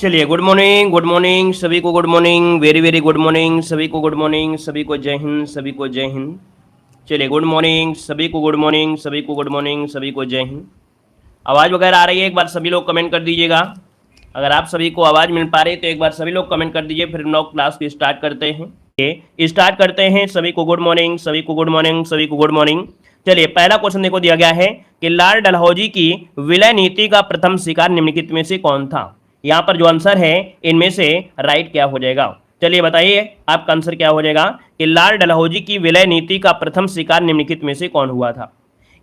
चलिए, good morning सभी को, good morning, very very good morning सभी को, गुड मॉर्निंग सभी को, जय हिंद सभी को, जय हिंद। चलिए, गुड मॉर्निंग सभी को, गुड मॉर्निंग सभी को, गुड मॉर्निंग सभी को, जय हिंद। आवाज़ वगैरह आ रही है? एक बार सभी लोग कमेंट कर दीजिएगा। अगर आप सभी को आवाज़ मिल पा रही है तो एक बार सभी लोग कमेंट कर दीजिए, फिर हम लोग क्लास को स्टार्ट करते हैं। स्टार्ट करते हैं। सभी को गुड मॉर्निंग, सभी को गुड मॉर्निंग, सभी को गुड मॉर्निंग। चलिए, पहला क्वेश्चन देखो दिया गया है कि लॉर्ड डलहौजी की विलय नीति का प्रथम शिकार निम्नलिखित में से कौन था। यहाँ पर जो आंसर है इनमें से राइट क्या हो जाएगा? चलिए बताइए आपका आंसर क्या हो जाएगा कि लॉर्ड डलहौजी की विलय नीति का प्रथम शिकार निम्नलिखित में से कौन हुआ था।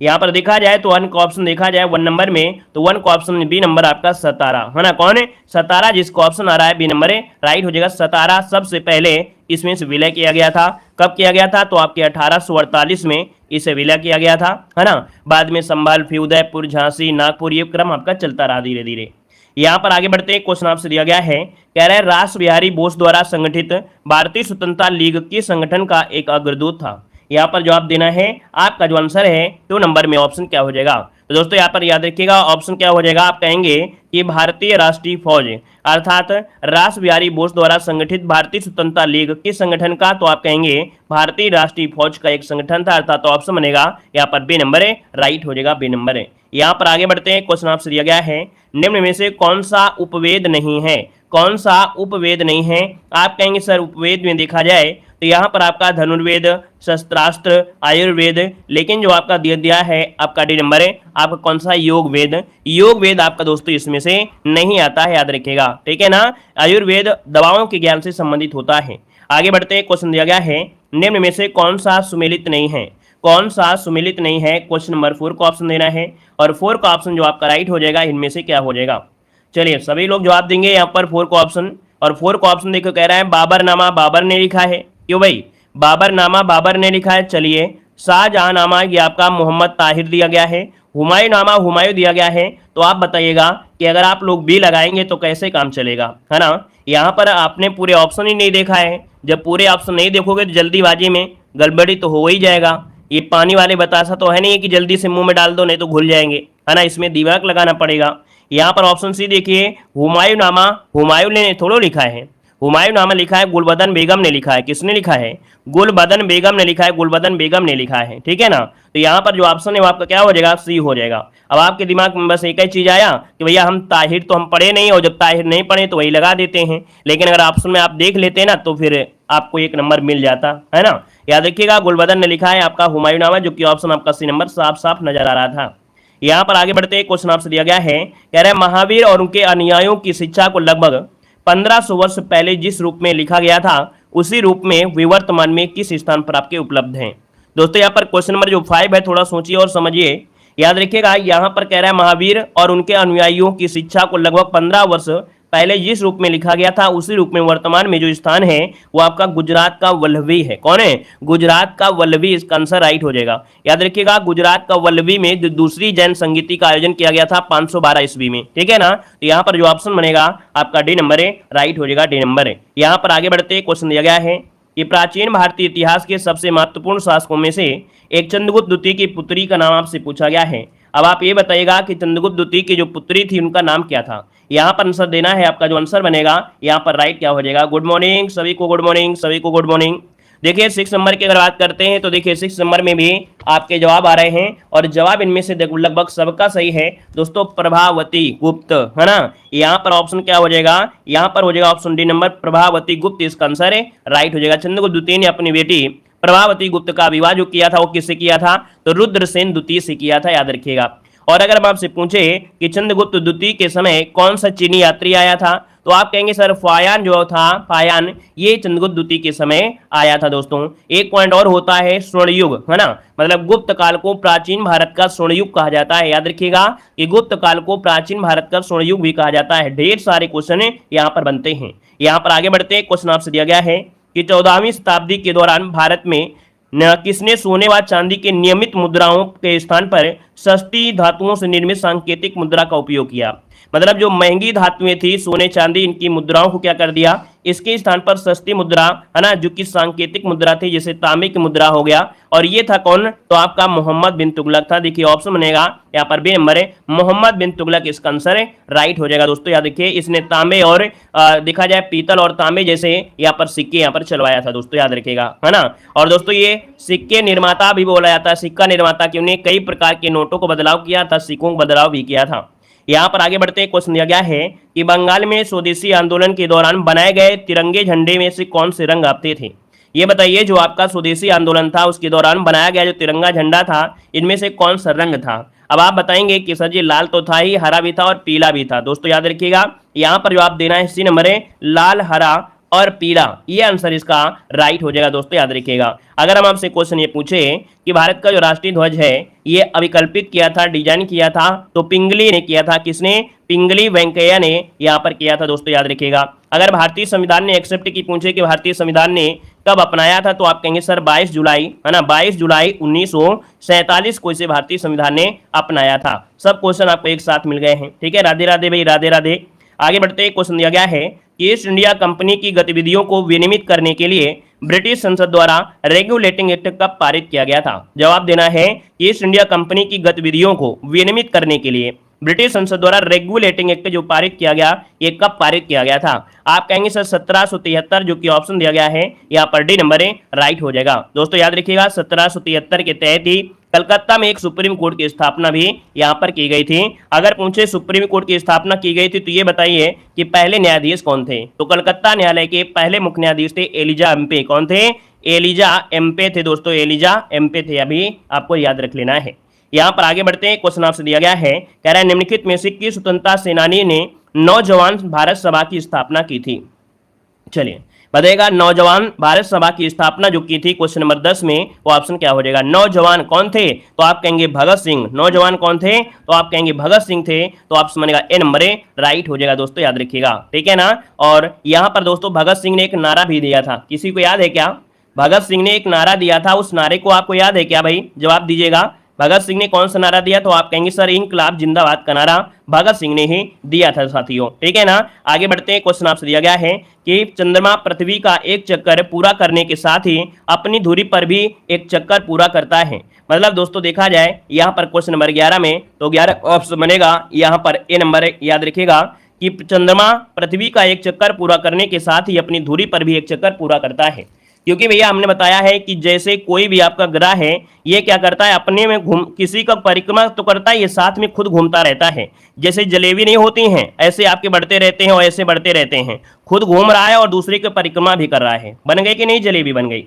यहाँ पर देखा जाए तो वन का ऑप्शन देखा जाए 1 नंबर में, तो 1 का ऑप्शन बी नंबर आपका सतारा है ना। कौन है? सतारा, जिसका ऑप्शन आ रहा है बी नंबर है, राइट हो जाएगा। सतारा सबसे पहले इसमें से विलय किया गया था। कब किया गया था? तो आपके 1848 में इसे विलय किया गया था, है ना। बाद में संभाल, फिर उदयपुर, झांसी, नागपुर, ये क्रम आपका चलता रहा धीरे धीरे। यहाँ पर आगे बढ़ते हैं। क्वेश्चन आपसे दिया गया है, कह रहा है रास बिहारी बोस द्वारा संगठित भारतीय स्वतंत्रता लीग के संगठन का एक अग्रदूत था। यहाँ पर जवाब देना है। आपका जो आंसर है 2 नंबर में ऑप्शन क्या हो जाएगा? तो दोस्तों यहाँ पर याद रखिएगा, ऑप्शन क्या हो जाएगा? आप कहेंगे कि भारतीय राष्ट्रीय फौज, अर्थात रास बिहारी बोस द्वारा संगठित भारतीय स्वतंत्रता लीग के संगठन का, तो आप कहेंगे भारतीय राष्ट्रीय फौज का एक संगठन था, अर्थात तो ऑप्शन बनेगा यहाँ पर बी नंबर है, राइट हो जाएगा, बी नंबर है। यहाँ पर आगे बढ़ते हैं। क्वेश्चन आपसे दिया गया है, निम्न में से कौन सा उपवेद नहीं है? कौन सा उपवेद नहीं है? आप कहेंगे सर उपवेद में देखा जाए तो यहाँ पर आपका धनुर्वेद, शस्त्रास्त्र, आयुर्वेद, लेकिन जो आपका दिया है आपका डी नंबर है, आपका कौन सा? योग वेद। योग वेद आपका दोस्तों इसमें से नहीं आता है, याद रखिएगा, ठीक है ना। आयुर्वेद दवाओं के ज्ञान से संबंधित होता है। आगे बढ़ते हैं। क्वेश्चन दिया गया है, निम्न में से कौन सा सुमेलित नहीं है? कौन सा सुमेलित नहीं है? क्वेश्चन नंबर 4 का ऑप्शन देना है, और 4 का ऑप्शन जो आपका राइट हो जाएगा इनमें से क्या हो जाएगा? चलिए सभी लोग जवाब देंगे यहाँ पर 4 का ऑप्शन, और 4 का ऑप्शन देखो कह रहा है बाबरनामा बाबर ने लिखा है। क्यों भाई? बाबरनामा बाबर ने लिखा है। चलिए, शाहजहांनामा ये आपका मोहम्मद ताहिर दिया गया है। हुमायूंनामा हुमायूं दिया गया है। तो आप बताइएगा कि अगर आप लोग बी लगाएंगे तो कैसे काम चलेगा, है ना। यहाँ पर आपने पूरे ऑप्शन ही नहीं देखा है। जब पूरे ऑप्शन नहीं देखोगे तो जल्दीबाजी में गड़बड़ी तो हो ही जाएगा। ये पानी वाले बतासा तो है नहीं कि जल्दी से मुंह में डाल दो, नहीं तो घुल जाएंगे, है ना। इसमें दिमाग लगाना पड़ेगा। यहाँ पर ऑप्शन सी देखिए, हुमायूंनामा हुमायूं ने थोड़ा लिखा है, हुमायूंनामा लिखा है गुलबदन बेगम ने लिखा है। किसने लिखा है? गुलबदन बेगम ने लिखा है, गुलबदन बेगम ने लिखा है, ठीक है ना। तो यहाँ पर जो ऑप्शन है वो आपका क्या हो जाएगा? सी हो जाएगा। अब आपके दिमाग में बस एक ही चीज आया कि भैया हम ताहिर तो हम पढ़े नहीं, और जब ताहिर नहीं पढ़े तो वही लगा देते हैं, लेकिन अगर ऑप्शन में आप देख लेते हैं ना तो फिर आपको 1 नंबर मिल जाता है ना। याद रखिएगा, गुलबदन ने लिखा है आपका हुमायूंनामा, जो कि ऑप्शन आपका सी नंबर साफ साफ नजर आ रहा था। यहाँ पर आगे बढ़ते हैं। क्वेश्चन आपसे दिया गया है, कह रहे हैं महावीर और उनके अनुयायियों की शिक्षा को लगभग 1500 वर्ष पहले जिस रूप में लिखा गया था उसी रूप में विवर्तमान में किस स्थान पर आपके उपलब्ध हैं। दोस्तों यहाँ पर क्वेश्चन नंबर जो 5 है थोड़ा सोचिए और समझिए। याद रखिएगा, यहाँ पर कह रहा है महावीर और उनके अनुयायियों की शिक्षा को लगभग 15 वर्ष पहले जिस रूप में लिखा गया था उसी रूप में वर्तमान में जो स्थान है वो आपका गुजरात का वल्लभी है। कौन है? गुजरात का वल्लभी, इसका आंसर राइट हो जाएगा। याद रखिएगा, गुजरात का वल्लभी में जो दूसरी जैन संगीति का आयोजन किया गया था 512 ईस्वी में, ठीक है ना। तो यहाँ पर जो ऑप्शन बनेगा आपका डी नंबर है, राइट हो जाएगा, डी नंबर है। यहाँ पर आगे बढ़ते क्वेश्चन दिया गया है कि प्राचीन भारतीय इतिहास के सबसे महत्वपूर्ण शासकों में से एक चंद्रगुप्त द्वितीय की पुत्री का नाम आपसे पूछा गया है। अब आप ये बताइएगा कि चंद्रगुप्त द्वितीय की जो पुत्री थी उनका नाम क्या था। यहाँ पर आंसर देना है। आपका जो आंसर बनेगा यहाँ पर राइट क्या हो जाएगा? गुड मॉर्निंग सभी को, गुड मॉर्निंग सभी को, गुड मॉर्निंग। देखिए 6 नंबर की अगर बात करते हैं तो देखिए 6 नंबर में भी आपके जवाब आ रहे हैं, और जवाब इनमें से लगभग सबका सही है दोस्तों। प्रभावती गुप्त, है ना। यहाँ पर ऑप्शन क्या हो जाएगा? यहाँ पर हो जाएगा ऑप्शन डी नंबर, प्रभावती गुप्त, इसका आंसर है, राइट हो जाएगा। चंद्रगुप्त द्वितीय ने अपनी बेटी प्रभावती गुप्त का विवाह जो किया था वो किससे किया था? तो रुद्रसेन द्वितीय से किया था, याद रखिएगा। और अगर हम आपसे पूछे कि चंद्रगुप्त द्वितीय के समय कौन सा चीनी यात्री आया था, तो आप कहेंगे सर फायान जो था, फायान ये चंद्रगुप्त द्वितीय के समय आया था दोस्तों। एक पॉइंट और होता है स्वर्णयुग, है ना। मतलब गुप्त काल को प्राचीन भारत का स्वर्णयुग कहा जाता है। याद रखिएगा कि गुप्त काल को प्राचीन भारत का स्वर्णयुग भी कहा जाता है। ढेर सारे क्वेश्चन यहाँ पर बनते हैं। यहाँ पर आगे बढ़ते हैं। क्वेश्चन आपसे दिया गया है कि 14वीं शताब्दी के दौरान भारत में किसने सोने व चांदी के नियमित मुद्राओं के स्थान पर सस्ती धातुओं से निर्मित सांकेतिक मुद्रा का उपयोग किया। मतलब जो महंगी धातुएं थी, सोने चांदी, इनकी मुद्राओं को क्या कर दिया, इसके स्थान पर सस्ती मुद्रा, है ना, जो कि सांकेतिक मुद्रा थी, जैसे तांबे की मुद्रा हो गया। और ये था कौन, तो आपका मोहम्मद बिन तुगलक था। देखिए ऑप्शन बनेगा यहाँ पर बी नंबर है, मोहम्मद बिन तुगलक इसका आंसर राइट हो जाएगा। दोस्तों याद रखिए, इसने तांबे और देखा जाए पीतल और तांबे जैसे यहाँ पर सिक्के यहाँ पर चलवाया था। दोस्तों याद रखिएगा, है ना। और दोस्तों ये सिक्के निर्माता भी बोला जाता है, सिक्का निर्माता, कि उन्हें कई प्रकार के नोटों को बदलाव किया था, सिक्कों को बदलाव भी किया था। यहाँ पर आगे बढ़ते हैं, क्वेश्चन दिया गया है कि बंगाल में स्वदेशी आंदोलन के दौरान बनाए गए तिरंगे झंडे में से कौन से रंग आते थे। ये बताइए, जो आपका स्वदेशी आंदोलन था उसके दौरान बनाया गया जो तिरंगा झंडा था, इनमें से कौन सा रंग था। अब आप बताएंगे कि सर जी लाल तो था ही, हरा भी था और पीला भी था। दोस्तों याद रखिएगा, यहाँ पर जो आप देना है सी नंबर है, लाल, हरा और पीला, ये आंसर इसका राइट हो जाएगा। दोस्तों याद रखिएगा, अगर हम आपसे क्वेश्चन ये पूछे कि भारत का जो राष्ट्रीय ध्वज है ये अविकल्पित किया था, डिजाइन किया था, तो पिंगली ने किया था। किसने, पिंगली वेंकैया ने यहाँ पर किया था। दोस्तों याद रखिएगा, अगर भारतीय संविधान ने एक्सेप्ट की पूछे कि भारतीय संविधान ने कब अपनाया था, तो आप कहेंगे सर 22 जुलाई, है ना, 22 जुलाई 1947 को इसे भारतीय संविधान ने अपनाया था। सब क्वेश्चन आपको एक साथ मिल गए हैं। ठीक है, राधे राधे भाई, राधे राधे। आगे बढ़ते हैं, क्वेश्चन दिया गया है कि ईस्ट इंडिया कंपनी की गतिविधियों को विनियमित करने के लिए ब्रिटिश संसद द्वारा रेगुलेटिंग एक्ट कब पारित किया गया था। जवाब देना है कि ईस्ट इंडिया कंपनी की गतिविधियों को विनियमित करने के लिए ब्रिटिश संसद द्वारा रेगुलेटिंग एक्ट जो पारित किया गया, ये कब पारित किया गया था। आप कहेंगे सर 1773, जो कि ऑप्शन दिया गया है यहाँ पर डी नंबर है, राइट हो जाएगा। दोस्तों याद रखिएगा, 1773 के तहत ही कलकत्ता में एक सुप्रीम कोर्ट की स्थापना भी यहाँ पर की गई थी। अगर पूछे सुप्रीम कोर्ट की स्थापना की गई थी तो ये बताइए कि पहले न्यायाधीश कौन थे। तो कलकत्ता न्यायालय के पहले मुख्य न्यायाधीश थे एलिजा एम्पे। कौन थे, एलिजा एम्पे थे। दोस्तों एलिजा एम्पे थे, अभी आपको याद रख लेना है। यहाँ पर आगे बढ़ते हैं, क्वेश्चन आपसे दिया गया है, कह रहा है निम्नलिखित में से किस स्वतंत्रता सेनानी ने नौजवान भारत सभा की स्थापना की थी। चलिए बताइएगा, नौजवान भारत सभा की स्थापना जो की थी क्वेश्चन नंबर 10 में, वो ऑप्शन क्या हो जाएगा। नौजवान कौन थे, तो आप कहेंगे भगत सिंह। नौजवान कौन थे, तो आप कहेंगे भगत सिंह थे। तो ऑप्शन बनेगा ए नंबर ए, राइट हो जाएगा। दोस्तों याद रखिएगा, ठीक है ना। और यहाँ पर दोस्तों भगत सिंह ने एक नारा भी दिया था, किसी को याद है क्या। भगत सिंह ने एक नारा दिया था, उस नारे को आपको याद है क्या भाई, जवाब दीजिएगा। भगत सिंह ने कौन सा नारा दिया, तो आप कहेंगे सर इंकलाब जिंदाबाद का नारा भगत सिंह ने ही दिया था साथियों, ठीक है ना। आगे बढ़ते हैं, क्वेश्चन आपसे दिया गया है कि चंद्रमा पृथ्वी का एक चक्कर पूरा करने के साथ ही अपनी धुरी पर भी एक चक्कर पूरा करता है। मतलब दोस्तों देखा जाए यहाँ पर क्वेश्चन नंबर 11 में, तो 11 ऑप्शन बनेगा यहाँ पर ए नंबर। याद रखिएगा कि चंद्रमा पृथ्वी का एक चक्कर पूरा करने के साथ ही अपनी धुरी पर भी एक चक्कर पूरा करता है। क्योंकि भैया हमने बताया है कि जैसे कोई भी आपका ग्रह है, ये क्या करता है, अपने में घूम, किसी का परिक्रमा तो करता है, ये साथ में खुद घूमता रहता है। जैसे जलेबी नहीं होती हैं, ऐसे आपके बढ़ते रहते हैं और ऐसे बढ़ते रहते हैं। खुद घूम रहा है और दूसरे की परिक्रमा भी कर रहा है। बन गई कि नहीं जलेबी, बन गई।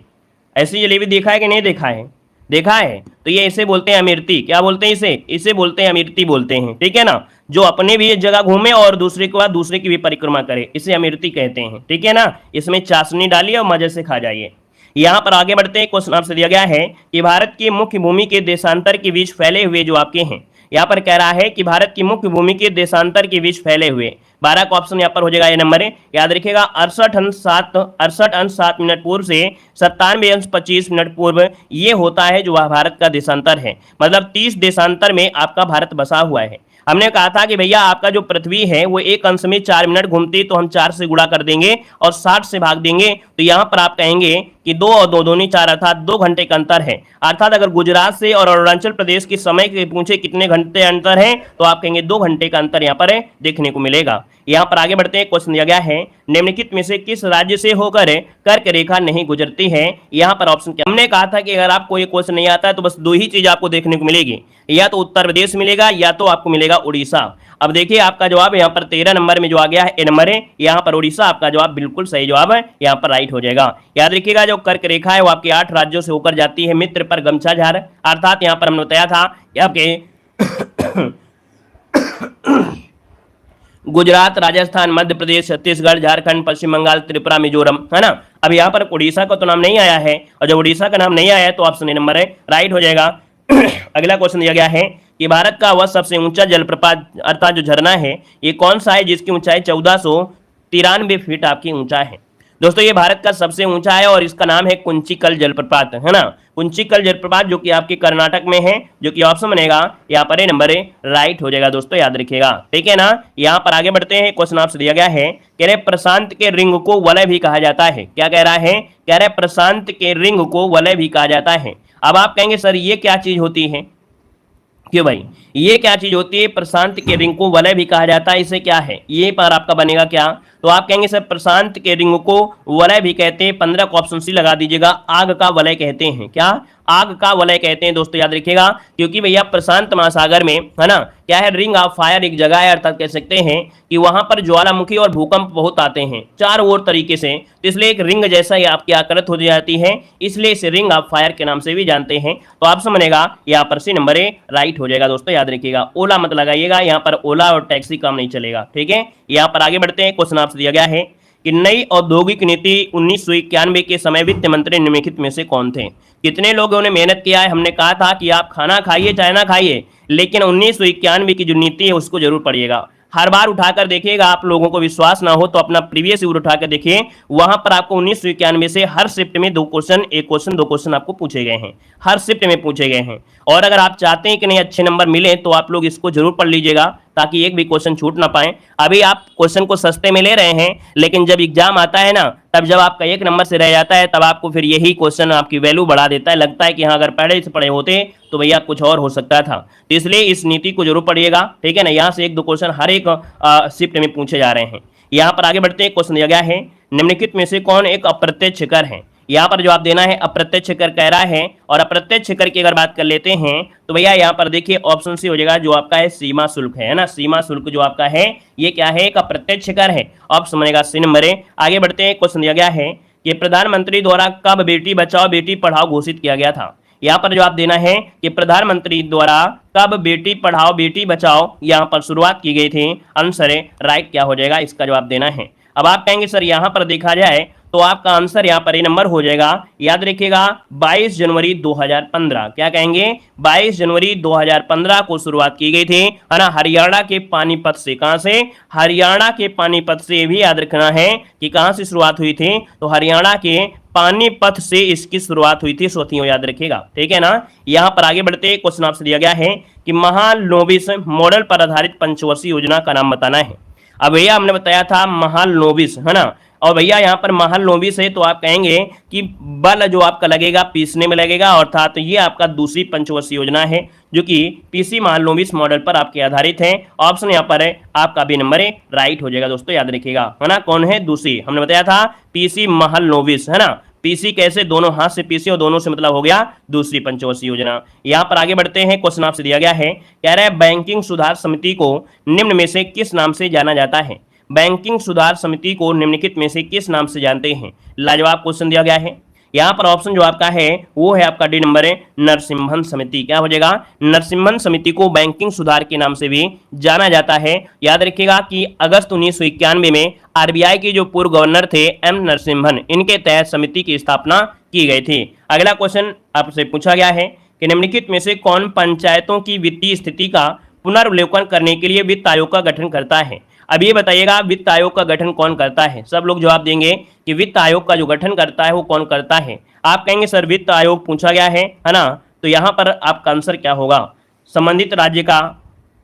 ऐसी जलेबी देखा है कि नहीं देखा है, देखा है। तो ये इसे बोलते हैं अमिर्ती। क्या बोलते हैं इसे, इसे बोलते हैं अमिर्ती बोलते हैं, ठीक है ना। जो अपने भी एक जगह घूमे और दूसरे के बाद दूसरे की भी परिक्रमा करे, इसे अमिर्ती कहते हैं, ठीक है ना। इसमें चाशनी डालिए और मजे से खा जाइए। यहाँ पर आगे बढ़ते हैं, क्वेश्चन आपसे दिया गया है कि भारत की मुख्य भूमि के देशांतर के बीच फैले हुए जो आपके हैं, यहाँ पर कह रहा है कि भारत की मुख्य भूमि के देशांतर के बीच फैले हुए 12 का ऑप्शन यहाँ पर हो जाएगा ये नंबर है। याद रखिएगा 68 अंश 7 मिनट पूर्व से 97 अंश 25 मिनट पूर्व ये होता है जो वह भारत का देशांतर है। मतलब 30 देशांतर में आपका भारत बसा हुआ है। हमने कहा था कि भैया आपका जो पृथ्वी है वो एक अंश में 4 मिनट घूमती है, तो हम 4 से गुणा कर देंगे और 60 से भाग देंगे। तो यहाँ पर आप कहेंगे कि 2 और 2 दूनी 4 अर्थात 2 घंटे का अंतर है। अर्थात अगर गुजरात से और अरुणाचल प्रदेश के समय के पूछे कितने घंटे अंतर है, तो आप कहेंगे 2 घंटे का अंतर यहाँ पर देखने को मिलेगा। यहाँ पर आगे बढ़ते हैं, क्वेश्चन दिया गया है निम्नलिखित में से किस राज्य से होकर कर्क रेखा नहीं गुजरती है। यहाँ पर ऑप्शन क्या, हमने कहा था कि अगर आपको ये क्वेश्चन नहीं आता है तो बस 2 ही चीज आपको देखने को मिलेगी, या तो उत्तर प्रदेश मिलेगा या तो आपको मिलेगा उड़ीसा। अब देखिए आपका जवाब यहाँ पर 13 नंबर में जो आ गया है ए नंबर है, यहाँ पर उड़ीसा आपका जवाब बिल्कुल सही जवाब है, यहाँ पर राइट हो जाएगा। याद रखिएगा जो कर्क रेखा है वो आपके 8 राज्यों से होकर जाती है, मित्र पर गमछा झार, अर्थात यहाँ पर हमने बताया था आपके गुजरात, राजस्थान, मध्य प्रदेश, छत्तीसगढ़, झारखंड, पश्चिम बंगाल, त्रिपुरा, मिजोरम, है ना। अब यहाँ पर उड़ीसा का तो नाम नहीं आया है, और जब उड़ीसा का नाम नहीं आया है तो ऑप्शन ए नंबर है राइट हो जाएगा। अगला क्वेश्चन दिया गया है कि भारत का वह सबसे ऊंचा जलप्रपात अर्थात जो झरना है ये कौन सा है जिसकी ऊंचाई 1493 फीट आपकी ऊंचा है। दोस्तों ये भारत का सबसे ऊंचा है और इसका नाम है कुंचिकल जलप्रपात, है ना। कुंचिकल जलप्रपात जो कि आपके कर्नाटक में है, जो कि ऑप्शन बनेगा यहाँ पर नंबर राइट हो जाएगा दोस्तों, याद रखिएगा, ठीक है ना। यहाँ पर आगे बढ़ते हैं, क्वेश्चन आपसे दिया गया है, कह रहे प्रशांत के रिंग को वलय भी कहा जाता है। क्या कह रहा है, कह रहे प्रशांत के रिंग को वलय भी कहा जाता है। अब आप कहेंगे सर ये क्या चीज होती है, क्यों भाई ये क्या चीज होती है, प्रशांत के रिंग को वलय भी कहा जाता है, इसे क्या है, ये पर आपका बनेगा क्या, तो आप कहेंगे सर प्रशांत के रिंग को वलय भी कहते हैं, 15 को ऑप्शन सी लगा दीजिएगा, आग का वलय कहते हैं। क्या, आग का वलय कहते हैं दोस्तों, याद रखिएगा, क्योंकि भैया प्रशांत महासागर में, है ना, क्या है, रिंग ऑफ फायर एक जगह है, अर्थात कह सकते हैं कि वहां पर ज्वालामुखी और भूकंप बहुत आते हैं चारों ओर तरीके से, तो इसलिए एक रिंग जैसा ही आपकी आकृत हो जाती है, इसलिए इसे रिंग ऑफ फायर के नाम से भी जानते हैं। तो आप समझेगा यहाँ पर सी नंबर राइट हो जाएगा दोस्तों, याद रखिएगा, ओला मत लगाइएगा, यहाँ पर ओला और टैक्सी काम नहीं चलेगा, ठीक है। यहाँ पर आगे बढ़ते हैं, क्वेश्चन आपसे दिया गया है कि नई औद्योगिक नीति 1991 के समय वित्त मंत्री निम्नलिखित में से कौन थे। कितने लोगों ने मेहनत किया है, हमने कहा था कि आप खाना खाइए चाहे ना खाइए, लेकिन 1991 की जो नीति है उसको जरूर पढ़िएगा। हर बार उठाकर देखिएगा, आप लोगों को विश्वास ना हो तो अपना प्रीवियस ईयर उठाकर देखिए, वहां पर आपको 1991 से हर शिफ्ट में 2 क्वेश्चन, 1 क्वेश्चन 2 क्वेश्चन आपको पूछे गए हैं, हर शिफ्ट में पूछे गए हैं। और अगर आप चाहते हैं कि नहीं अच्छे नंबर मिले तो आप लोग इसको जरूर पढ़ लीजिएगा, ताकि एक भी क्वेश्चन छूट ना पाए। अभी आप क्वेश्चन को सस्ते में ले रहे हैं, लेकिन जब एग्जाम आता है ना, तब जब आपका 1 नंबर से रह जाता है, तब आपको फिर यही क्वेश्चन आपकी वैल्यू बढ़ा देता है, लगता है कि हाँ अगर पहले से पढ़े होते तो भैया कुछ और हो सकता था। तो इसलिए इस नीति को जरूर पढ़िएगा, ठीक है ना। यहाँ से 1-2 क्वेश्चन हर एक शिफ्ट में पूछे जा रहे हैं। यहाँ पर आगे बढ़ते हैं, क्वेश्चन दिया गया है, निम्नलिखित में से कौन एक अप्रत्यक्ष कर है। यहाँ पर जवाब देना है अप्रत्यक्ष कर कह रहा है, और अप्रत्यक्ष कर की अगर बात कर लेते हैं तो भैया यहाँ पर देखिए ऑप्शन सी हो जाएगा, जो आपका है सीमा शुल्क है ना, सीमा शुल्क जो आपका है ये क्या है, एक अप्रत्यक्ष कर है, ऑप्शन बनेगा सी नंबर है। आगे बढ़ते हैं, क्वेश्चन दिया गया है कि प्रधानमंत्री द्वारा कब बेटी बचाओ बेटी पढ़ाओ घोषित किया गया था। यहाँ पर जवाब देना है कि प्रधानमंत्री द्वारा कब बेटी पढ़ाओ बेटी बचाओ यहाँ पर शुरुआत की गई थी, आंसर राइट क्या हो जाएगा, इसका जवाब देना है। अब आप कहेंगे सर यहाँ पर देखा जाए तो आपका आंसर यहाँ पर ये नंबर हो जाएगा, याद रखिएगा 22 जनवरी 2015। क्या कहेंगे, 22 जनवरी 2015 को शुरुआत की गई थी, है ना, हरियाणा के पानीपत से। कहां से, हरियाणा के पानीपत से, भी याद रखना है कि कहां से शुरुआत हुई थी, तो हरियाणा के पानीपत से इसकी शुरुआत हुई थी साथियों, याद रखिएगा, ठीक है ना। यहां पर आगे बढ़ते, क्वेश्चन आपसे दिया गया है कि महालनोबिस मॉडल पर आधारित पंचवर्षीय योजना का नाम बताना है। अब भैया हमने बताया था महालनोबिस, है ना, और भैया यहाँ पर महालनोबिस है तो आप कहेंगे कि बल जो आपका लगेगा पीसने में लगेगा, अर्थात ये आपका दूसरी पंचवर्षीय योजना है जो कि पीसी महालनोबिस मॉडल पर आपके आधारित है। ऑप्शन यहाँ पर है आपका बी नंबर राइट हो जाएगा दोस्तों, याद रखिएगा, है ना। कौन है, दूसरी, हमने बताया था पीसी महालनोबिस, है ना, पीसी कैसे, दोनों हाथ से पीसी, और दोनों से मतलब हो गया दूसरी पंचवर्षीय योजना। यहाँ पर आगे बढ़ते हैं, क्वेश्चन आपसे दिया गया है, कह रहा है बैंकिंग सुधार समिति को निम्न में से किस नाम से जाना जाता है। बैंकिंग सुधार समिति को निम्नलिखित में से किस नाम से जानते हैं, लाजवाब क्वेश्चन दिया गया है। यहाँ पर ऑप्शन जो आपका है वो है आपका डी नंबर है नरसिम्हन समिति। क्या हो जाएगा, नरसिम्हन समिति को बैंकिंग सुधार के नाम से भी जाना जाता है। याद रखिएगा कि अगस्त 1991 में आरबीआई के जो पूर्व गवर्नर थे एम नरसिम्हन, इनके तहत समिति की स्थापना की गई थी। अगला क्वेश्चन आपसे पूछा गया है कि निम्नलिखित में से कौन पंचायतों की वित्तीय स्थिति का पुनर्वलोकन करने के लिए वित्त आयोग का गठन करता है। अब ये बताइएगा वित्त आयोग का गठन कौन करता है। सब लोग जवाब देंगे कि वित्त आयोग का जो गठन करता है वो कौन करता है। आप कहेंगे सर वित्त आयोग पूछा गया है ना, तो यहाँ पर आपका आंसर क्या होगा, संबंधित राज्य का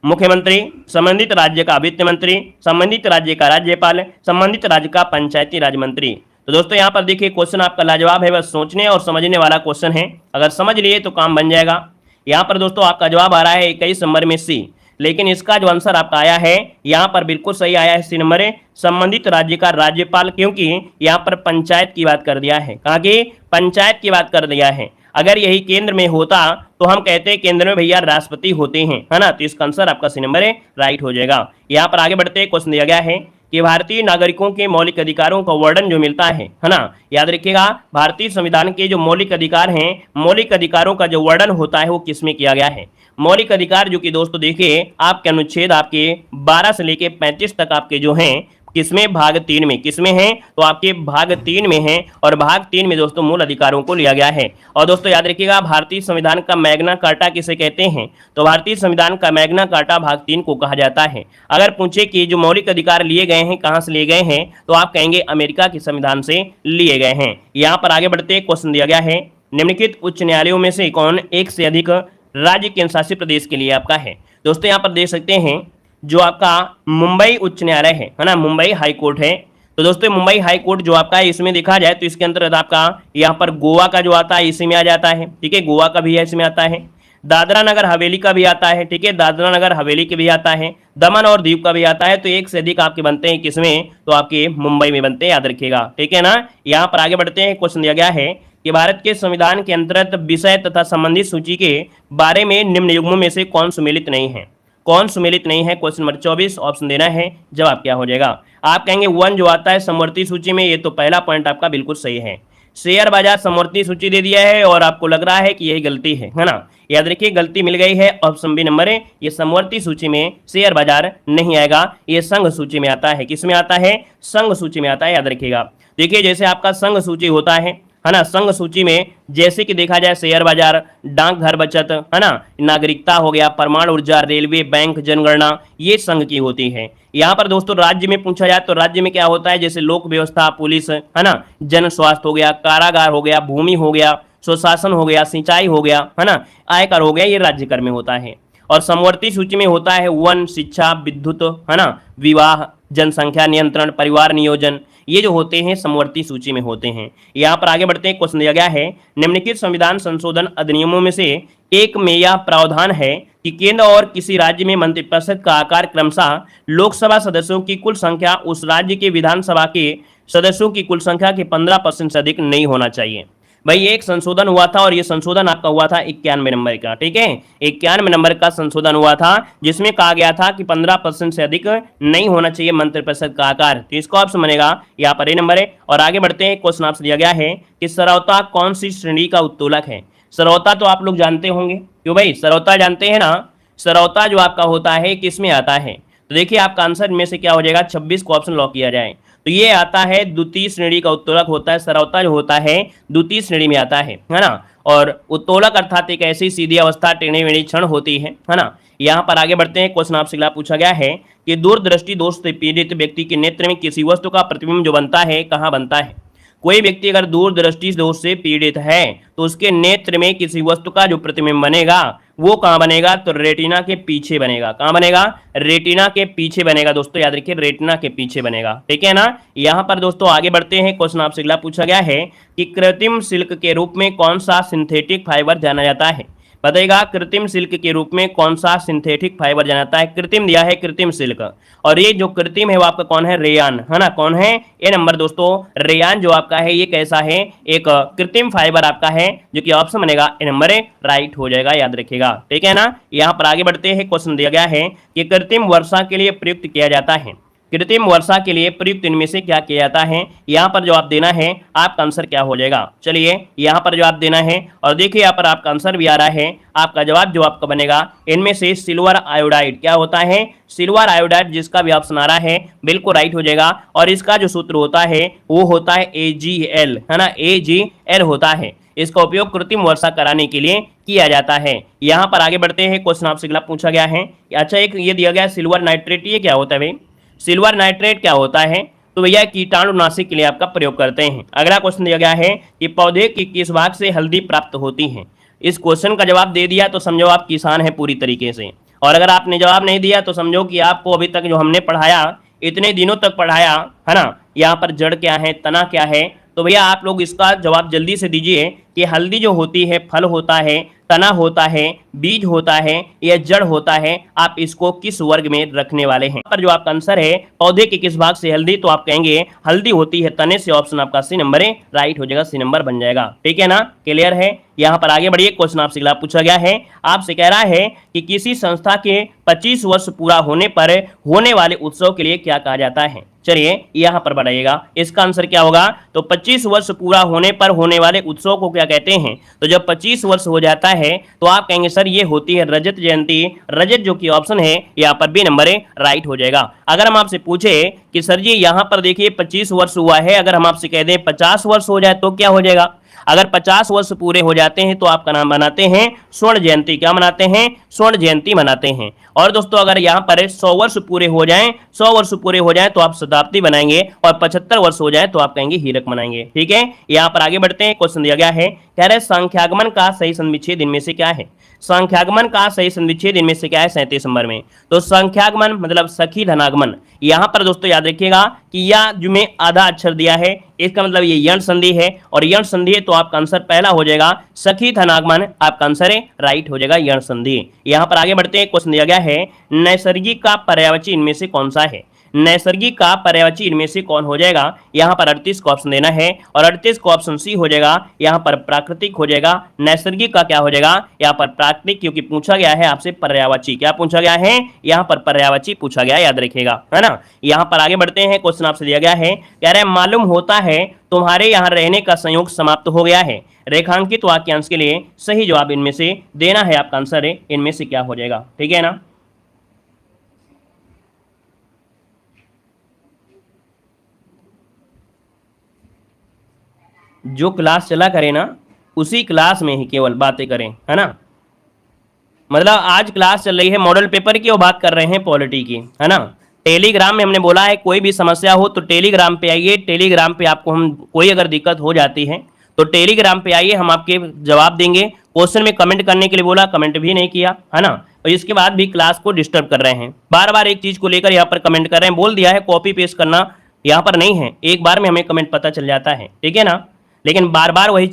मुख्यमंत्री, संबंधित राज्य का वित्त मंत्री, संबंधित राज्य का राज्यपाल, संबंधित राज्य का पंचायती राज मंत्री। तो दोस्तों यहाँ पर देखिए क्वेश्चन आपका लाजवाब है, बस सोचने और समझने वाला क्वेश्चन है, अगर समझ लिए तो काम बन जाएगा। यहाँ पर दोस्तों आपका जवाब आ रहा है 21 नंबर में सी, लेकिन इसका जो आंसर आपका आया है यहाँ पर बिल्कुल सही आया है, सी नंबर है संबंधित राज्य का राज्यपाल, क्योंकि यहाँ पर पंचायत की बात कर दिया है, कहाँ की पंचायत की बात कर दिया है। अगर यही केंद्र में होता तो हम कहते हैं केंद्र में भैया राष्ट्रपति होते हैं, है ना, तो इसका आंसर आपका सी नंबर है राइट हो जाएगा। यहाँ पर आगे बढ़ते क्वेश्चन दिया गया है कि भारतीय नागरिकों के मौलिक अधिकारों का वर्णन जो मिलता है ना, याद रखिएगा भारतीय संविधान के जो मौलिक अधिकार हैं, मौलिक अधिकारों का जो वर्णन होता है वो किसमें किया गया है। मौलिक अधिकार जो कि दोस्तों देखिए आपके अनुच्छेद आपके 12 से लेके 35 तक आपके जो हैं किसमें? भाग 3 में। किसमें है? तो आपके भाग 3 में है, और भाग 3 में दोस्तों मूल अधिकारों को लिया गया है। और दोस्तों याद रखिएगा, भारतीय संविधान का मैग्ना कार्टा किसे कहते हैं? तो भारतीय संविधान का मैग्ना कार्टा भाग 3 को कहा जाता है। अगर पूछे कि जो मौलिक अधिकार लिए गए हैं कहां से लिए गए हैं, तो आप कहेंगे अमेरिका के संविधान से लिए गए हैं। यहां पर आगे बढ़ते क्वेश्चन दिया गया है, निम्नलिखित उच्च न्यायालयों में से कौन एक से अधिक राज्य केंद्र शासित प्रदेश के लिए आपका है? दोस्तों यहां पर देख सकते हैं जो आपका मुंबई उच्च न्यायालय है ना, मुंबई हाई कोर्ट है। तो दोस्तों मुंबई हाई कोर्ट जो आपका है, इसमें देखा जाए तो इसके अंतर्गत आपका यहाँ पर गोवा का जो आता है इसी में आ जाता है। ठीक है, गोवा का भी है इसमें आता है, दादरा नगर हवेली का भी आता है। ठीक है, दादरा नगर हवेली के भी आता है, दमन और दीव का भी आता है। तो एक से अधिक आपके बनते हैं किसमें? तो आपके मुंबई में बनते हैं, याद रखिएगा। ठीक है ना। यहाँ पर आगे बढ़ते हैं, क्वेश्चन दिया गया है कि भारत के संविधान के अंतर्गत विषय तथा संबंधित सूची के बारे में निम्न युग्मों में से कौन सुमेलित नहीं है? कौन सुमेलित नहीं है? क्वेश्चन नंबर 24 ऑप्शन देना है, जवाब क्या हो जाएगा? आप कहेंगे 1 जो आता है समवर्ती सूची में, ये तो पहला पॉइंट आपका बिल्कुल सही है। शेयर बाजार समवर्ती सूची दे दिया है और आपको लग रहा है कि यही गलती है ना। याद रखिए गलती मिल गई है, ऑप्शन बी नंबर है, ये समवर्ती सूची में शेयर बाजार नहीं आएगा, ये संघ सूची में आता है। किस में आता है? संघ सूची में आता है, याद रखिएगा। देखिए जैसे आपका संघ सूची होता है ना, संघ सूची में जैसे कि देखा जाए शेयर बाजार, डाकघर बचत है ना, नागरिकता हो गया, परमाणु ऊर्जा, रेलवे, बैंक, जनगणना, ये संघ की होती है। यहाँ पर दोस्तों राज्य में पूछा जाए तो राज्य में क्या होता है? जैसे लोक व्यवस्था, पुलिस है ना, जन स्वास्थ्य हो गया, कारागार हो गया, भूमि हो गया, स्वशासन हो गया, सिंचाई हो गया है ना, आयकर हो गया, ये राज्य कर में होता है। और समवर्ती सूची में होता है वन, शिक्षा, विद्युत है ना, विवाह, जनसंख्या नियंत्रण, परिवार नियोजन, ये जो होते हैं समवर्ती सूची में होते हैं। यहाँ पर आगे बढ़ते हैं, क्वेश्चन दिया गया है, निम्नलिखित संविधान संशोधन अधिनियमों में से एक में यह प्रावधान है कि केंद्र और किसी राज्य में मंत्रिपरिषद का आकार क्रमशः लोकसभा सदस्यों की कुल संख्या उस राज्य के विधानसभा के सदस्यों की कुल संख्या के 15% से अधिक नहीं होना चाहिए। भाई एक संशोधन हुआ था और ये संशोधन आपका हुआ था 91 नंबर का। ठीक है, 91 नंबर का संशोधन हुआ था जिसमें कहा गया था कि 15% से अधिक नहीं होना चाहिए मंत्रिपरिषद का आकार। तो इसको ऑप्शन बनेगा यहाँ पर ए नंबर है। और आगे बढ़ते हैं, क्वेश्चन आपसे दिया गया है कि सरौता कौन सी श्रेणी का उत्तोलक है? सरौता तो आप लोग जानते होंगे, क्यों भाई? सरौता जानते हैं ना, सरौता जो आपका होता है किस में आता है? तो देखिए आपका आंसर में से क्या हो जाएगा, 26 को ऑप्शन लॉक किया जाए तो ये आता है द्वितीय श्रेणी का उत्तोलक होता है। सरौता जो होता है द्वितीय श्रेणी में आता है ना। और उत्तोलक अर्थात एक ऐसी सीधी अवस्था, टेढ़ी मेढ़ी क्षण होती है ना। यहाँ पर आगे बढ़ते हैं, क्वेश्चन आपसे अगला पूछा गया है कि दूरदृष्टि दोष से पीड़ित व्यक्ति के नेत्र में किसी वस्तु का प्रतिबिंब जो बनता है कहाँ बनता है? कोई व्यक्ति अगर दूरदृष्टि दोष से पीड़ित है तो उसके नेत्र में किसी वस्तु का जो प्रतिबिंब बनेगा वो कहाँ बनेगा? तो रेटिना के पीछे बनेगा। कहाँ बनेगा? रेटिना के पीछे बनेगा। दोस्तों याद रखिए रेटिना के पीछे बनेगा। ठीक है ना। यहाँ पर दोस्तों आगे बढ़ते हैं, क्वेश्चन आपसे अगला पूछा गया है कि कृत्रिम सिल्क के रूप में कौन सा सिंथेटिक फाइबर जाना जाता है? बताइएगा कृत्रिम सिल्क के रूप में कौन सा सिंथेटिक फाइबर जाना जाता है? कृत्रिम दिया है कृत्रिम सिल्क, और ये जो कृत्रिम है वो आपका कौन है? रेयान है ना। कौन है? ए नंबर दोस्तों, रेयान जो आपका है ये कैसा है? एक कृत्रिम फाइबर आपका है, जो कि ऑप्शन बनेगा ए नंबर है, राइट हो जाएगा, याद रखिएगा। ठीक है ना। यहाँ पर आगे बढ़ते हैं, क्वेश्चन दिया गया है कि कृत्रिम वर्षा के लिए प्रयुक्त किया जाता है, कृत्रिम वर्षा के लिए प्रयुक्त इनमें से क्या किया जाता है? यहाँ पर जवाब देना है, आपका आंसर क्या हो जाएगा? चलिए यहाँ पर जवाब देना है और देखिए यहाँ पर आपका आंसर भी आ रहा है। आपका जवाब जो आपका बनेगा इनमें से सिल्वर आयोडाइड क्या होता है? सिल्वर आयोडाइड, जिसका भी ऑप्शन आ रहा है बिल्कुल राइट हो जाएगा। और इसका जो सूत्र होता है वो होता है AgL है ना, AgL होता है। इसका उपयोग कृत्रिम वर्षा कराने के लिए किया जाता है। यहाँ पर आगे बढ़ते हैं, क्वेश्चन आपसे अगला पूछा गया है। अच्छा एक ये दिया गया सिल्वर नाइट्रेट, ये क्या होता है भाई? सिल्वर नाइट्रेट क्या होता है? तो भैया कीटाणुनाशी के लिए आपका प्रयोग करते हैं। अगला क्वेश्चन दिया गया है कि पौधे की किस भाग से हल्दी प्राप्त होती है? इस क्वेश्चन का जवाब दे दिया तो समझो आप किसान है पूरी तरीके से, और अगर आपने जवाब नहीं दिया तो समझो कि आपको अभी तक जो हमने पढ़ाया, इतने दिनों तक पढ़ाया है ना, यहाँ पर जड़ क्या है, तना क्या है, तो भैया आप लोग इसका जवाब जल्दी से दीजिए कि हल्दी जो होती है फल होता है, तना होता है, बीज होता है या जड़ होता है, आप इसको किस वर्ग में रखने वाले हैं? पर जो आपका आंसर है पौधे के किस भाग से हल्दी, तो आप कहेंगे हल्दी होती है तने से। ऑप्शन आपका सी नंबर है, राइट हो जाएगा, सी नंबर बन जाएगा। ठीक है ना, क्लियर है। यहाँ पर आगे बढ़िए, क्वेश्चन आपसे अगला पूछा गया है, आपसे कह रहा है कि किसी संस्था के 25 वर्ष पूरा होने पर होने वाले उत्सव के लिए क्या कहा जाता है। चलिए यहां पर बढ़ाइएगा, इसका आंसर क्या होगा, तो 25 वर्ष पूरा होने पर होने वाले उत्सव को क्या कहते हैं। तो जब 25 वर्ष हो जाता है तो आप कहेंगे सर ये होती है रजत जयंती। रजत जो कि ऑप्शन है यहाँ पर बी नंबर राइट हो जाएगा। अगर हम आपसे पूछे कि सर जी यहाँ पर देखिए 25 वर्ष हुआ है, अगर हम आपसे कह दें 50 वर्ष हो जाए तो क्या हो जाएगा। अगर 50 वर्ष पूरे हो जाते हैं तो आपका नाम बनाते हैं स्वर्ण जयंती। क्या मनाते हैं, स्वर्ण जयंती मनाते हैं। और दोस्तों अगर यहाँ पर 100 वर्ष पूरे हो जाएं, 100 वर्ष पूरे हो जाएं तो आप शताब्दी बनाएंगे, और 75 वर्ष हो जाए तो आप कहेंगे हीरक मनाएंगे। ठीक है, यहाँ पर आगे बढ़ते हैं, क्वेश्चन दिया गया है, कह रहे संख्यागमन का सही संविच्छेद इनमें से क्या है। संख्यागमन का सही संविच्छेद इनमें से क्या है 37 नंबर में। तो संख्यागमन मतलब सखी धनागमन। यहाँ पर दोस्तों याद रखिएगा कि या जो में आधा अक्षर दिया है, इसका मतलब ये यण संधि है, और यण संधि है तो आपका आंसर पहला हो जाएगा सखी धनागमन, आपका आंसर है राइट हो जाएगा यण संधि। यहाँ पर आगे बढ़ते हैं, क्वेश्चन दिया गया है नैसर्गिक का पर्यायवाची इनमें से कौन सा है। नैसर्गिक का पर्यायवाची इनमें से कौन हो जाएगा। यहाँ पर 38 का ऑप्शन देना है, और 38 का ऑप्शन सी हो जाएगा। यहाँ पर प्राकृतिक हो जाएगा, नैसर्गिक का क्या हो जाएगा, यहाँ पर प्राकृतिक, क्योंकि पूछा गया है आपसे पर्यायवाची। क्या पूछा गया है, यहाँ पर पर्यायवाची पूछा गया, याद रखिएगा, है ना। यहाँ पर आगे बढ़ते हैं, क्वेश्चन आपसे दिया गया है, कह रहे हैं मालूम होता है तुम्हारे यहाँ रहने का संयोग समाप्त हो गया है। रेखांकित वाक्यांश के लिए सही जवाब इनमें से देना है, आपका आंसर है इनमें से क्या हो जाएगा। ठीक है ना। जो क्लास चला करे ना उसी क्लास में ही केवल बातें करें, है ना। मतलब आज क्लास चल रही है मॉडल पेपर की और बात कर रहे हैं पॉलिटी की, है ना। टेलीग्राम में हमने बोला है कोई भी समस्या हो तो टेलीग्राम पे आइए। टेलीग्राम पे आपको हम कोई अगर दिक्कत हो जाती है तो टेलीग्राम पे आइए, हम आपके जवाब देंगे। क्वेश्चन में कमेंट करने के लिए बोला, कमेंट भी नहीं किया, है ना। और इसके बाद भी क्लास को डिस्टर्ब कर रहे हैं, बार बार एक चीज को लेकर यहाँ पर कमेंट कर रहे हैं। बोल दिया है कॉपी पेस्ट करना यहाँ पर नहीं है, एक बार में हमें कमेंट पता चल जाता है, ठीक है ना। लेकिन बार बार वही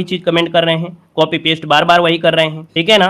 चीज कमेंट कर रहे हैं, कॉपी पेस्ट बार बार वही कर रहे हैं, ठीक है ना।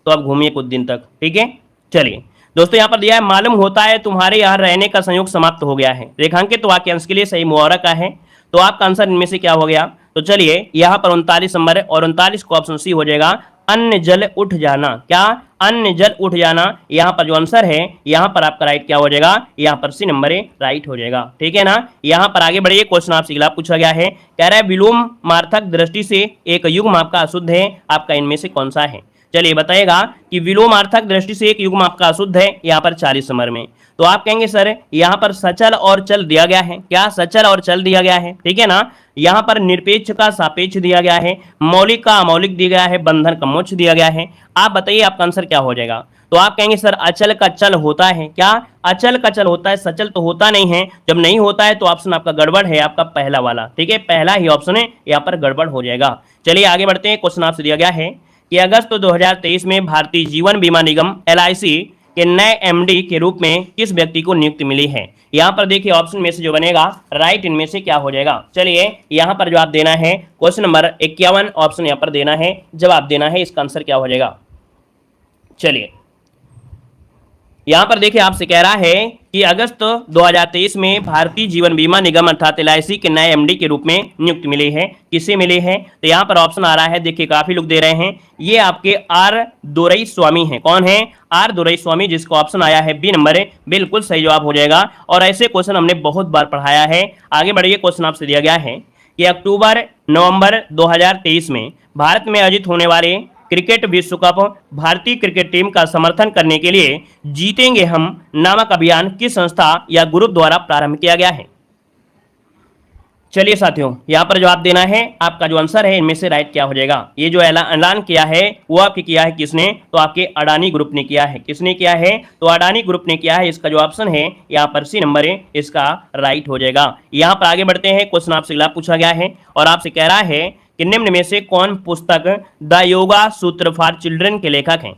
तो आप घूमिए कुछ दिन तक, ठीक है। चलिए दोस्तों, यहाँ पर दिया है मालूम होता है तुम्हारे यहाँ रहने का संयोग समाप्त हो गया है। रेखांकित वाक्यांश के लिए सही मुहावरा का है, तो आपका आंसर इनमें से क्या हो गया। तो चलिए यहाँ पर 39 नंबर है, और 39 को ऑप्शन सी हो जाएगा अन्न जल उठ जाना। क्या, अन्न जल उठ जाना। यहाँ पर जो आंसर है यहाँ पर आपका राइट क्या हो जाएगा, यहाँ पर सी नंबर राइट हो जाएगा, ठीक है ना। यहाँ पर आगे बढ़िए, क्वेश्चन आपसे अगला पूछा गया है, कह रहा है विलोम मार्थक दृष्टि से एक युग्म आपका अशुद्ध है, आपका इनमें से कौन सा है। चलिए बताइएगा कि विलोमार्थक दृष्टि से एक युग्म आपका अशुद्ध है, यहाँ पर 40 नंबर में। तो आप कहेंगे सर यहाँ पर सचल और चल दिया गया है। क्या, सचल और चल दिया गया है, ठीक है ना। यहाँ पर निरपेक्ष का सापेक्ष दिया गया है, मौलिक का अमौलिक दिया गया है, बंधन का मोक्ष दिया गया है। आप बताइए आपका आंसर क्या हो जाएगा। तो आप कहेंगे सर अचल का चल होता है। क्या, अचल का चल होता है, सचल तो होता नहीं है। जब नहीं होता है तो ऑप्शन आपका गड़बड़ है, आपका पहला वाला, ठीक है, पहला ही ऑप्शन है यहाँ पर गड़बड़ हो जाएगा। चलिए आगे बढ़ते हैं, क्वेश्चन आपसे दिया गया है कि अगस्त 2023 में भारतीय जीवन बीमा निगम LIC के नए MD के रूप में किस व्यक्ति को नियुक्ति मिली है। यहाँ पर देखिए ऑप्शन में से जो बनेगा राइट इनमें से क्या हो जाएगा। चलिए यहाँ पर जवाब देना है, क्वेश्चन नंबर 51 ऑप्शन यहाँ पर देना है, जवाब देना है, इसका आंसर क्या हो जाएगा। चलिए यहाँ पर देखिए आपसे कह रहा है कि अगस्त 2023 में भारतीय जीवन बीमा निगम अर्थात LIC के नए MD के रूप में नियुक्ति मिली है। किसे मिली है, तो यहाँ पर ऑप्शन आ रहा है, देखिए काफी लोग दे रहे हैं, ये आपके R दोरईस्वामी हैं। कौन है, R दोरईस्वामी, जिसको ऑप्शन आया है बी नंबर बिल्कुल सही जवाब हो जाएगा। और ऐसे क्वेश्चन हमने बहुत बार पढ़ाया है। आगे बढ़िए, क्वेश्चन आपसे दिया गया है कि अक्टूबर नवंबर 2023 में भारत में आयोजित होने वाले क्रिकेट विश्व कप भारतीय क्रिकेट टीम का समर्थन करने के लिए जीतेंगे हम नामक अभियान किस संस्था या ग्रुप द्वारा प्रारंभ किया गया है। चलिए साथियों, यहाँ पर जवाब देना है, आपका जो आंसर है इनमें से राइट क्या हो जाएगा। ये जो ऐलान किया है वो आपके किया है किसने, तो आपके अडानी ग्रुप ने किया है। किसने किया है, तो अडानी ग्रुप ने किया है। इसका जो ऑप्शन है यहाँ पर सी नंबर है, इसका राइट हो जाएगा। यहाँ पर आगे बढ़ते हैं, क्वेश्चन आपसे अगला पूछा गया है और आपसे कह रहा है कि निम्न में से कौन पुस्तक द योगा सूत्र फॉर चिल्ड्रन के लेखक हैं।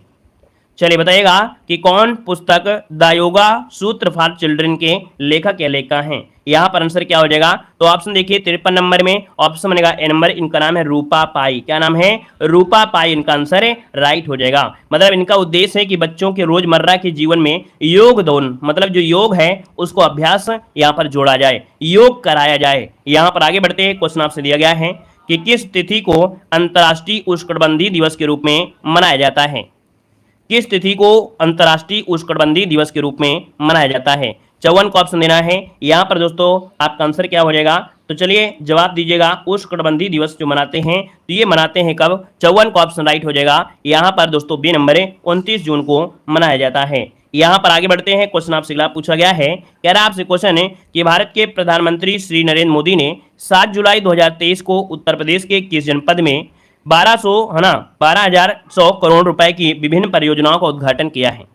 चलिए बताइएगा कि कौन पुस्तक द योगा सूत्र फॉर चिल्ड्रन के लेखक या लेखिका हैं। यहाँ पर आंसर क्या हो जाएगा, तो ऑप्शन देखिए 53 नंबर में ऑप्शन बनेगा ए नंबर, इनका नाम है रूपा पाई। क्या नाम है, रूपा पाई, इनका आंसर है राइट हो जाएगा। मतलब इनका उद्देश्य है कि बच्चों के रोजमर्रा के जीवन में योग दोन, मतलब जो योग है उसको अभ्यास यहाँ पर जोड़ा जाए, योग कराया जाए। यहाँ पर आगे बढ़ते हैं, क्वेश्चन आपसे दिया गया है कि किस तिथि को अंतर्राष्ट्रीय उष्णकटिबंधीय दिवस के रूप में मनाया जाता है? किस तिथि को अंतर्राष्ट्रीय उष्णकटिबंधीय दिवस के रूप में मनाया जाता है? 54 को ऑप्शन देना है। यहाँ पर दोस्तों आपका आंसर क्या हो जाएगा? तो चलिए जवाब दीजिएगा। उष्णकटिबंधीय दिवस जो मनाते हैं तो ये मनाते हैं कब? 54 का ऑप्शन राइट हो जाएगा। यहाँ पर दोस्तों बी नंबर है, 29 जून को मनाया जाता है। यहाँ पर आगे बढ़ते हैं। क्वेश्चन आपसे अगला पूछा गया है, कह रहा है आपसे क्वेश्चन है कि भारत के प्रधानमंत्री श्री नरेंद्र मोदी ने 7 जुलाई 2023 को उत्तर प्रदेश के किस जनपद में 12,100 करोड़ रुपए की विभिन्न परियोजनाओं का उद्घाटन किया है?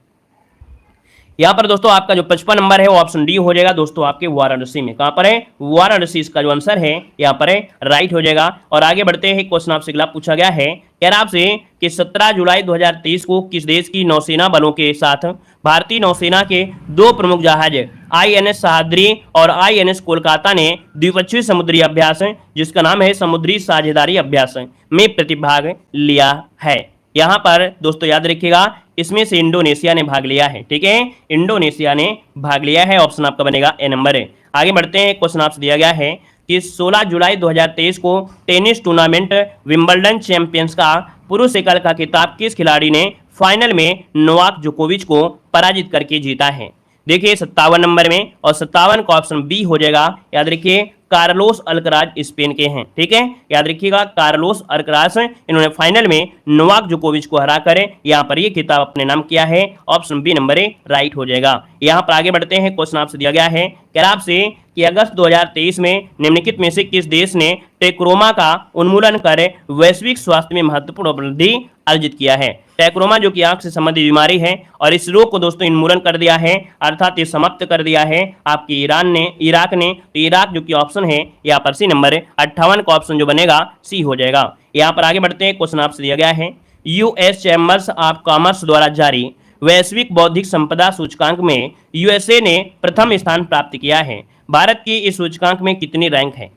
यहाँ पर दोस्तों आपका जो 55 नंबर है वो ऑप्शन डी हो जाएगा दोस्तों, आपके वाराणसी में। कहां पर है? वाराणसी इसका जो आंसर है यहाँ पर है राइट हो जाएगा। और आगे बढ़ते हैं। क्वेश्चन आपसे अगला पूछा गया है, कह रहा आपसे कि 17 जुलाई 2023 को किस देश की नौसेना बलों के साथ भारतीय नौसेना के दो प्रमुख जहाज INS सह्याद्री और INS कोलकाता ने द्विपक्षीय समुद्री अभ्यास जिसका नाम है समुद्री साझेदारी अभ्यास में प्रतिभाग लिया है? यहाँ पर दोस्तों याद रखिएगा, इसमें से इंडोनेशिया ने भाग लिया है। ठीक है, इंडोनेशिया ने भाग लिया है। ऑप्शन आपका बनेगा ए नंबर है। आगे बढ़ते हैं। क्वेश्चन आपसे दिया गया है कि 16 जुलाई 2023 को टेनिस टूर्नामेंट विंबलडन चैंपियंस का पुरुष एकल का खिताब किस खिलाड़ी ने फाइनल में नोवाक जोकोविच को पराजित करके जीता है? देखिए 57 नंबर में, और 57 का ऑप्शन बी हो जाएगा। याद रखिए कार्लोस अल्कराज स्पेन के हैं। ठीक है, याद रखिएगा कार्लोस अल्कराज इन्होंने फाइनल में नोवाक जोकोविच को हराकर यहाँ पर ये खिताब अपने नाम किया है। Option B number A right हो जाएगा। यहाँ पर आगे बढ़ते हैं। क्वेश्चन आपसे दिया गया है, कह रहा आपसे कि अगस्त 2023 में निम्नलिखित में से किस देश ने टेक्रोमा का उन्मूलन कर वैश्विक स्वास्थ्य में महत्वपूर्ण उपलब्धि अर्जित किया है? टेक्रोमा जो कि आंख से संबंधित बीमारी है और इस रोग को दोस्तों उन्मूलन कर दिया है, अर्थात ये समाप्त कर दिया है आपकी इराक ने। तो इराक जो कि ऑप्शन है यहाँ पर सी नंबर 58 का ऑप्शन जो बनेगा सी हो जाएगा। यहाँ पर आगे बढ़ते हैं। क्वेश्चन आपसे दिया गया है, US चैम्बर्स ऑफ कॉमर्स द्वारा जारी वैश्विक बौद्धिक संपदा सूचकांक में USA ने प्रथम स्थान प्राप्त किया है। भारत की इस सूचकांक में कितनी रैंक है?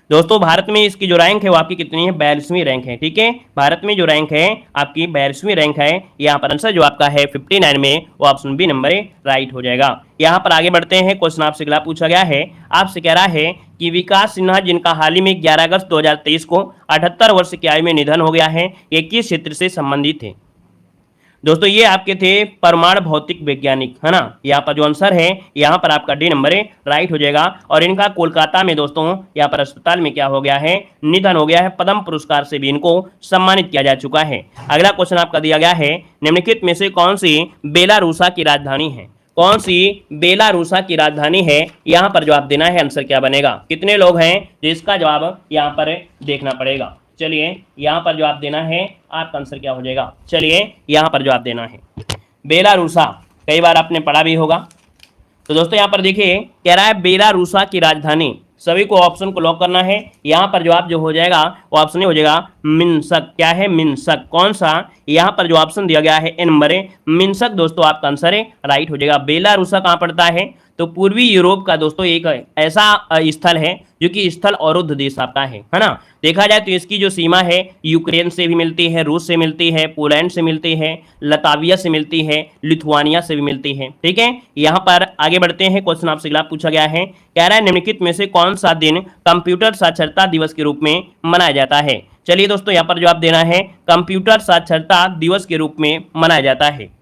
दोस्तों भारत में इसकी जो रैंक है वो आपकी कितनी है? 42वीं रैंक है। ठीक है, भारत में जो रैंक है आपकी 42वीं रैंक है। यहाँ पर आंसर जो आपका है 59 में, वो ऑप्शन बी नंबर राइट हो जाएगा। यहाँ पर आगे बढ़ते हैं। क्वेश्चन आपसे अगला पूछा गया है, आपसे कह रहा है कि विकास सिन्हा जिनका हाल ही में 11 अगस्त 2023 को 78 वर्ष की आयु में निधन हो गया है, ये किस क्षेत्र से संबंधित थे? दोस्तों ये आपके थे परमाणु भौतिक वैज्ञानिक, है ना। यहाँ पर जो आंसर है यहाँ पर आपका डी नंबर राइट हो जाएगा। और इनका कोलकाता में दोस्तों यहाँ पर अस्पताल में क्या हो गया है? निधन हो गया है। पद्म पुरस्कार से भी इनको सम्मानित किया जा चुका है। अगला क्वेश्चन आपका दिया गया है, निम्नलिखित में से कौन सी बेलारूसा की राजधानी है? कौन सी बेलारूसा की राजधानी है? यहाँ पर जवाब देना है। आंसर क्या बनेगा? कितने लोग हैं जो इसका जवाब यहाँ पर देखना पड़ेगा। चलिए यहाँ पर जवाब देना है, आपका आंसर क्या हो जाएगा? चलिए यहाँ पर जवाब देना है बेलारूसा, कई बार आपने पढ़ा भी होगा। तो दोस्तों यहाँ पर देखिए कह रहा है बेलारूसा की राजधानी, सभी को ऑप्शन को लॉक करना है। यहाँ पर जवाब जो हो जाएगा वो ऑप्शन हो जाएगा मिन्स्क। क्या है? मिन्स्क। कौन सा? यहाँ पर जो ऑप्शन दिया गया है ए नंबर मिन्स्क दोस्तों आपका आंसर है राइट हो जाएगा। बेलारूसा कहाँ पड़ता है? तो पूर्वी यूरोप का दोस्तों एक ऐसा स्थल है जो कि स्थल अवरुद्ध देश आता है ना। देखा जाए तो इसकी जो सीमा है यूक्रेन से भी मिलती है, रूस से मिलती है, पोलैंड से मिलती है, लताविया से मिलती है, लिथुआनिया से भी मिलती है। ठीक है, यहाँ पर आगे बढ़ते हैं। क्वेश्चन आपसे अगला पूछा गया है, कह रहा है निम्नलिखित में से कौन सा दिन कंप्यूटर साक्षरता दिवस के रूप में मनाया जाता है? चलिए दोस्तों यहाँ पर जवाब देना है कंप्यूटर साक्षरता दिवस के रूप में मनाया जाता है।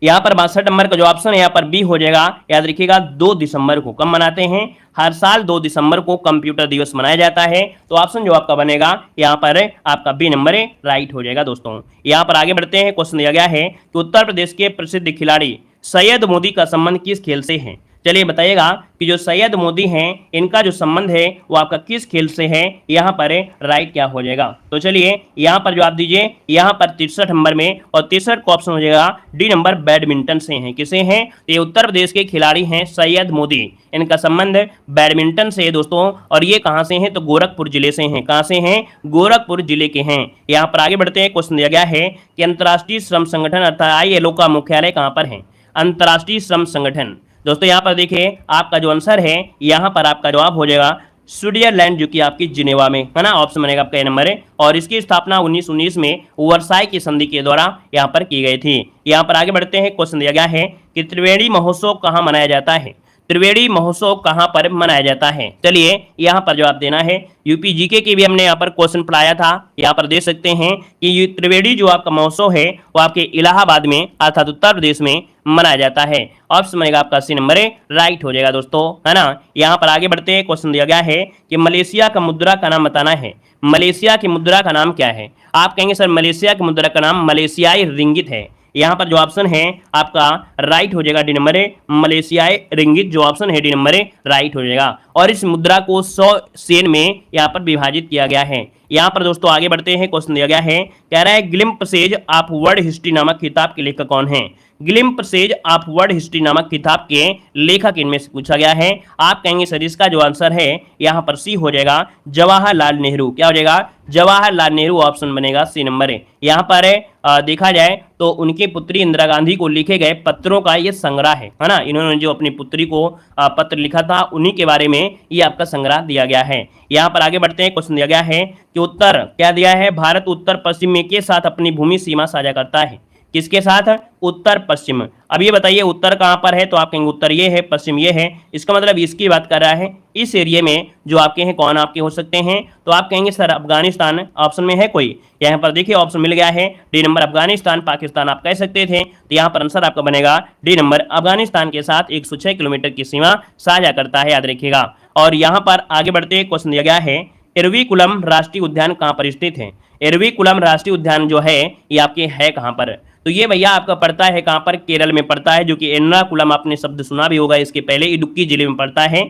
यहाँ पर 62 नंबर का जो ऑप्शन है यहाँ पर बी हो जाएगा। याद रखिएगा 2 दिसंबर को। कब मनाते हैं? हर साल 2 दिसंबर को कंप्यूटर दिवस मनाया जाता है। तो ऑप्शन जो आपका बनेगा यहाँ पर आपका बी नंबर राइट हो जाएगा। दोस्तों यहाँ पर आगे बढ़ते हैं। क्वेश्चन दिया गया है कि उत्तर प्रदेश के प्रसिद्ध खिलाड़ी सैयद मोदी का संबंध किस खेल से है? चलिए बताइएगा कि जो सैयद मोदी हैं इनका जो संबंध है वो आपका किस खेल से है? यहाँ पर राइट क्या हो जाएगा? तो चलिए यहाँ पर जवाब दीजिए। यहाँ पर 63 नंबर में, और 63 का ऑप्शन हो जाएगा डी नंबर बैडमिंटन से हैं। किसे हैं? ये उत्तर प्रदेश के खिलाड़ी हैं सैयद मोदी, इनका संबंध बैडमिंटन से है दोस्तों। और ये कहाँ से हैं? तो गोरखपुर जिले से हैं। कहाँ से हैं? गोरखपुर जिले के हैं। यहाँ पर आगे बढ़ते हैं। क्वेश्चन दिया गया है कि अंतर्राष्ट्रीय श्रम संगठन अर्थात ILO का मुख्यालय कहाँ पर है? अंतर्राष्ट्रीय श्रम संगठन दोस्तों यहाँ पर देखिए आपका जो आंसर है यहाँ पर आपका जवाब हो जाएगा स्विट्जरलैंड, जो कि आपकी जिनेवा में है ना। ऑप्शन बनेगा आपका ए नंबर है। और इसकी स्थापना 1919 में वर्साई की संधि के द्वारा यहाँ पर की गई थी। यहाँ पर आगे बढ़ते हैं। क्वेश्चन दिया गया है कि त्रिवेणी महोत्सव कहाँ मनाया जाता है? त्रिवेणी महोत्सव कहां पर मनाया जाता है? चलिए यहां पर जवाब देना है। यूपी जीके के भी हमने यहां पर क्वेश्चन पढ़ाया था। यहां पर देख सकते हैं कि ये त्रिवेणी जो आपका महोत्सव है वो आपके इलाहाबाद में अर्थात उत्तर प्रदेश में मनाया जाता है। ऑप्शन बनेगा आपका सी नंबर राइट हो जाएगा दोस्तों, है ना। यहां पर आगे बढ़ते हैं। क्वेश्चन दिया गया है कि मलेशिया का मुद्रा का नाम बताना है। मलेशिया की मुद्रा का नाम क्या है? आप कहेंगे सर मलेशिया की मुद्रा का नाम मलेशियाई रिंगित है। यहाँ पर जो ऑप्शन है आपका राइट हो जाएगा डी नंबर मलेशियाई रिंगित, जो ऑप्शन है डी नंबर राइट हो जाएगा। और इस मुद्रा को 100 सेन में यहाँ पर विभाजित किया गया है। यहाँ पर दोस्तों आगे बढ़ते हैं। क्वेश्चन दिया गया है, कह रहा है ग्लिम्पसेज ऑफ वर्ल्ड हिस्ट्री नामक किताब के लेखक कौन है? ग्लिम्पसेज ऑफ वर्ल्ड हिस्ट्री नामक किताब के लेखक इनमें से पूछा गया है। आप कहेंगे सर इसका जो आंसर है यहाँ पर सी हो जाएगा जवाहरलाल नेहरू। क्या हो जाएगा? जवाहरलाल नेहरू ऑप्शन बनेगा सी नंबर है। यहाँ पर देखा जाए तो उनकी पुत्री इंदिरा गांधी को लिखे गए पत्रों का ये संग्रह है ना। इन्होंने जो अपनी पुत्री को पत्र लिखा था उन्हीं के बारे में ये आपका संग्रह दिया गया है। यहाँ पर आगे बढ़ते हैं। क्वेश्चन दिया गया है कि उत्तर क्या दिया है? भारत उत्तर पश्चिम में के साथ अपनी भूमि सीमा साझा करता है। किसके साथ? उत्तर पश्चिम। अब ये बताइए उत्तर कहाँ पर है? तो आप कहेंगे उत्तर ये है, पश्चिम ये है। इसका मतलब इसकी बात कर रहा है। इस एरिया में जो आपके हैं कौन आपके हो सकते हैं? तो आप कहेंगे सर अफगानिस्तान ऑप्शन में है कोई। यहाँ पर देखिए ऑप्शन मिल गया है डी नंबर अफगानिस्तान, पाकिस्तान आप कह सकते थे। तो यहाँ पर आंसर आपका बनेगा डी नंबर अफगानिस्तान के साथ 106 किलोमीटर की सीमा साझा करता है, याद रखिएगा। और यहाँ पर आगे बढ़ते क्वेश्चन दिया गया है एरविकुलम राष्ट्रीय उद्यान कहाँ पर स्थित है? एरविकुलम राष्ट्रीय उद्यान जो है ये आपके है कहाँ पर? तो ये भैया आपका पड़ता है कहाँ पर? केरल में पड़ता है, जो कि एर्नाकुलम आपने शब्द सुना भी होगा इसके पहले, इडुक्की जिले में पड़ता है।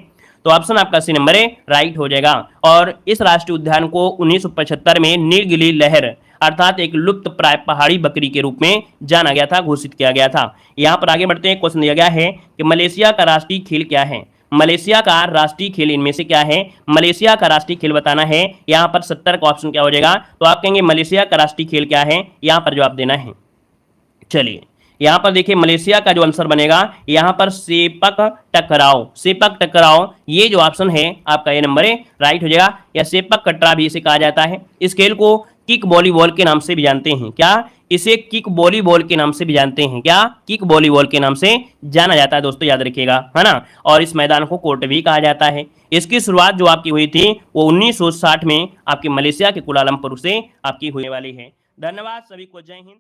तो ऑप्शन आपका सी नंबर राइट हो जाएगा। और इस राष्ट्रीय उद्यान को 1975 में नीलगिरी लहर अर्थात एक लुप्त प्राय पहाड़ी बकरी के रूप में जाना गया था, घोषित किया गया था। यहाँ पर आगे बढ़ते हैं। क्वेश्चन दिया गया है कि मलेशिया का राष्ट्रीय खेल क्या है? मलेशिया का राष्ट्रीय खेल इनमें से क्या है? मलेशिया का राष्ट्रीय खेल बताना है। यहाँ पर 70 का ऑप्शन क्या हो जाएगा? तो आप कहेंगे मलेशिया का राष्ट्रीय खेल क्या है? यहाँ पर जवाब देना है। चलिए यहां पर देखिए मलेशिया का जो आंसर बनेगा यहां पर सेपक टकराव। सेपक टकराव ये जो ऑप्शन है आपका ये नंबर राइट हो जाएगा, या सेपक कटरा भी इसे कहा जाता है। इस खेल को किक वॉलीबॉल के नाम से भी जानते हैं। क्या? इसे किक वॉलीबॉल के नाम से भी जानते हैं। क्या? किक वॉलीबॉल के नाम से जाना जाता है दोस्तों, याद रखिएगा, है ना। और इस मैदान को कोर्ट भी कहा जाता है। इसकी शुरुआत जो आपकी हुई थी वो 1960 में आपके मलेशिया के कुलालमपुर से आपकी होने वाली है। धन्यवाद सभी को, जय हिंद।